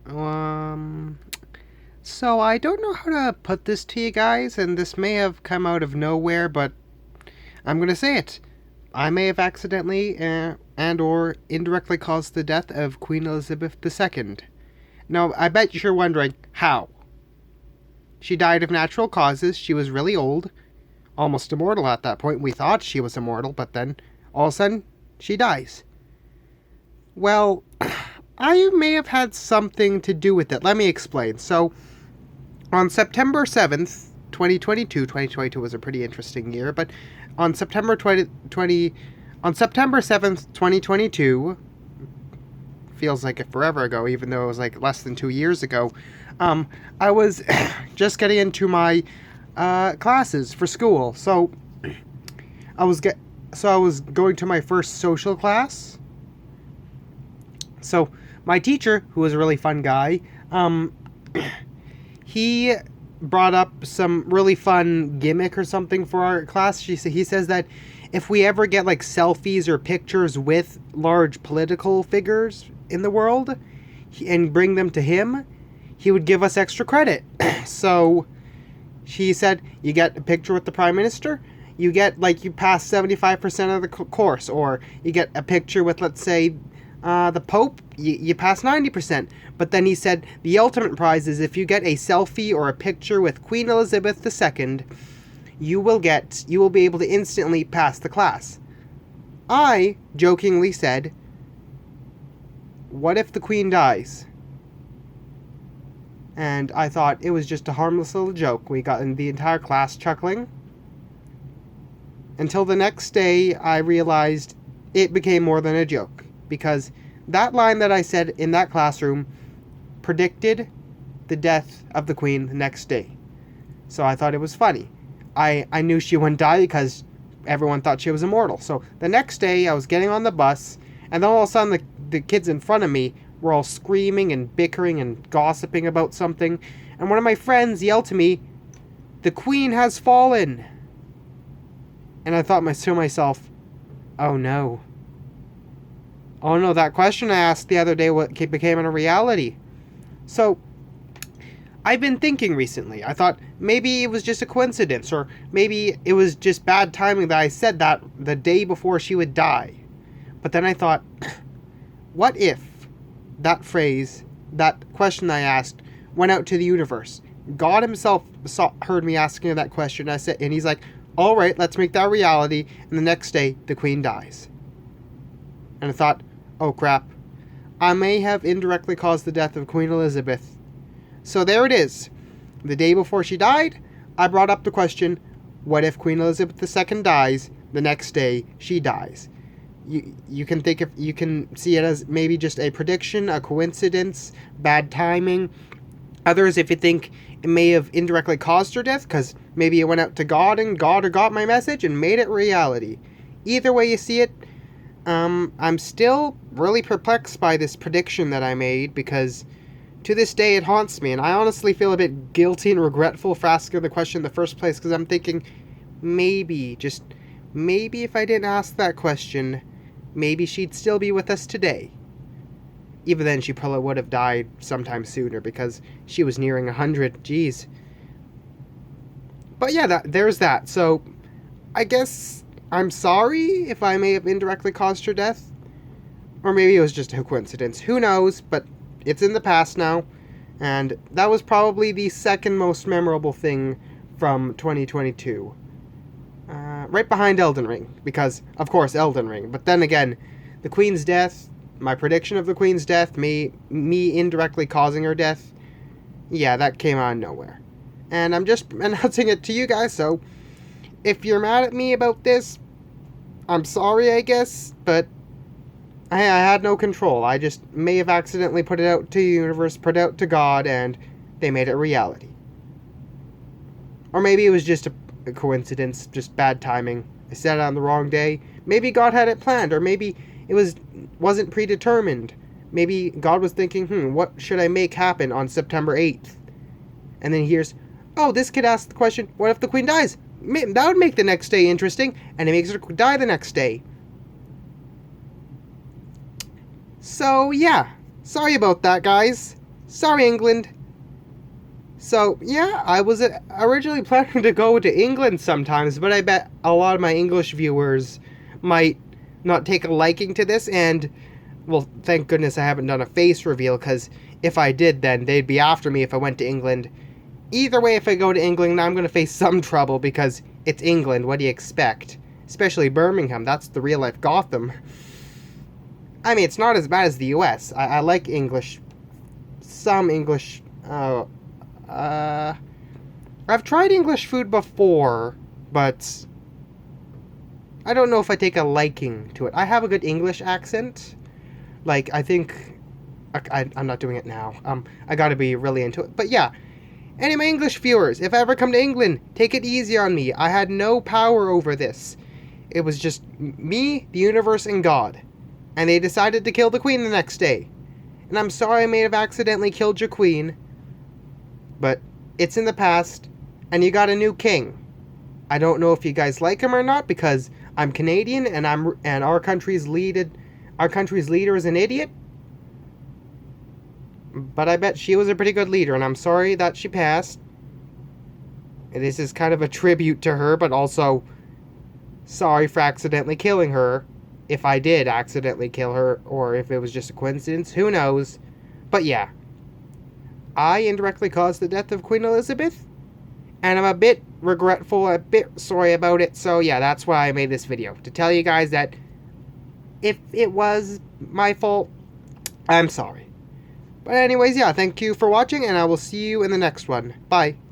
Um, so I don't know how to put this to you guys, and this may have come out of nowhere, but I'm gonna say it. I may have accidentally and or indirectly caused the death of Queen Elizabeth II. Now, I bet you're wondering how. She died of natural causes. She was really old, almost immortal at that point. We thought she was immortal, but then all of a sudden, she dies. Well, I may have had something to do with it. Let me explain. So, on September 7th, 2022 was a pretty interesting year, but on September 7th, 2022, feels like it forever ago, even though it was like less than 2 years ago, I was just getting into my classes for school. So I was going to my first social class. So my teacher, who was a really fun guy, he brought up some really fun gimmick or something for our class. He says that if we ever get like selfies or pictures with large political figures in the world and bring them to him, he would give us extra credit. So he said, you get a picture with the prime minister, you get like you pass 75% of the course, or you get a picture with, let's say, the Pope, you pass 90%. But then he said the ultimate prize is if you get a selfie or a picture with Queen Elizabeth II, you will be able to instantly pass the class. I jokingly said, what if the Queen dies? And I thought it was just a harmless little joke. We got in the entire class chuckling. Until the next day, I realized it became more than a joke. Because that line that I said in that classroom predicted the death of the Queen the next day. So I thought it was funny. I knew she wouldn't die because everyone thought she was immortal. So the next day, I was getting on the bus, and then all of a sudden the kids in front of me were all screaming and bickering and gossiping about something. And one of my friends yelled to me, "The Queen has fallen!" And I thought to myself, oh no. Oh no, that question I asked the other day became a reality. So, I've been thinking recently. I thought maybe it was just a coincidence, or maybe it was just bad timing that I said that the day before she would die. But then I thought, what if that phrase, that question I asked, went out to the universe? God himself heard me asking that question. And he's like, all right, let's make that reality. And the next day, the Queen dies. And I thought, oh crap, I may have indirectly caused the death of Queen Elizabeth. So there it is. The day before she died, I brought up the question, what if Queen Elizabeth II dies? The next day, she dies. You can see it as maybe just a prediction, a coincidence, bad timing. Others, if you think it may have indirectly caused her death, because maybe it went out to God and God got my message and made it reality. Either way you see it, I'm still really perplexed by this prediction that I made, because to this day it haunts me, and I honestly feel a bit guilty and regretful for asking the question in the first place, because I'm thinking, maybe if I didn't ask that question, maybe she'd still be with us today. Even then, she probably would have died sometime sooner, because she was nearing 100. Jeez. But yeah, there's that. So, I guess I'm sorry if I may have indirectly caused her death. Or maybe it was just a coincidence. Who knows? But it's in the past now. And that was probably the second most memorable thing from 2022. Right behind Elden Ring. Because, of course, Elden Ring. But then again, the Queen's death, my prediction of the Queen's death, me indirectly causing her death, yeah, that came out of nowhere. And I'm just announcing it to you guys, so if you're mad at me about this, I'm sorry, I guess, but I had no control. I just may have accidentally put it out to the universe, put it out to God, and they made it reality. Or maybe it was just a coincidence, just bad timing. I said it on the wrong day. Maybe God had it planned, or maybe it wasn't predetermined. Maybe God was thinking, what should I make happen on September 8th? And then he hears, oh, this kid asked the question, what if the Queen dies? That would make the next day interesting, and it makes her die the next day. So, yeah. Sorry about that, guys. Sorry, England. So, yeah, I was originally planning to go to England sometimes, but I bet a lot of my English viewers might not take a liking to this, and, well, thank goodness I haven't done a face reveal, because if I did, then they'd be after me if I went to England. Either way, if I go to England, I'm going to face some trouble, because it's England, what do you expect? Especially Birmingham, that's the real-life Gotham. I mean, it's not as bad as the US. I like English, some English, I've tried English food before, but I don't know if I take a liking to it. I have a good English accent. Like, I think... I'm not doing it now. I gotta be really into it. But yeah. Any of my English viewers, if I ever come to England, take it easy on me. I had no power over this. It was just me, the universe, and God. And they decided to kill the Queen the next day. And I'm sorry I may have accidentally killed your Queen. But it's in the past, and you got a new king. I don't know if you guys like him or not, because I'm Canadian and our country's leader is an idiot. But I bet she was a pretty good leader, and I'm sorry that she passed. This is kind of a tribute to her, but also sorry for accidentally killing her. If I did accidentally kill her, or if it was just a coincidence, who knows. But yeah. I indirectly caused the death of Queen Elizabeth, and I'm a bit regretful, a bit sorry about it, so yeah, that's why I made this video, to tell you guys that if it was my fault, I'm sorry. But anyways, yeah, thank you for watching, and I will see you in the next one. Bye.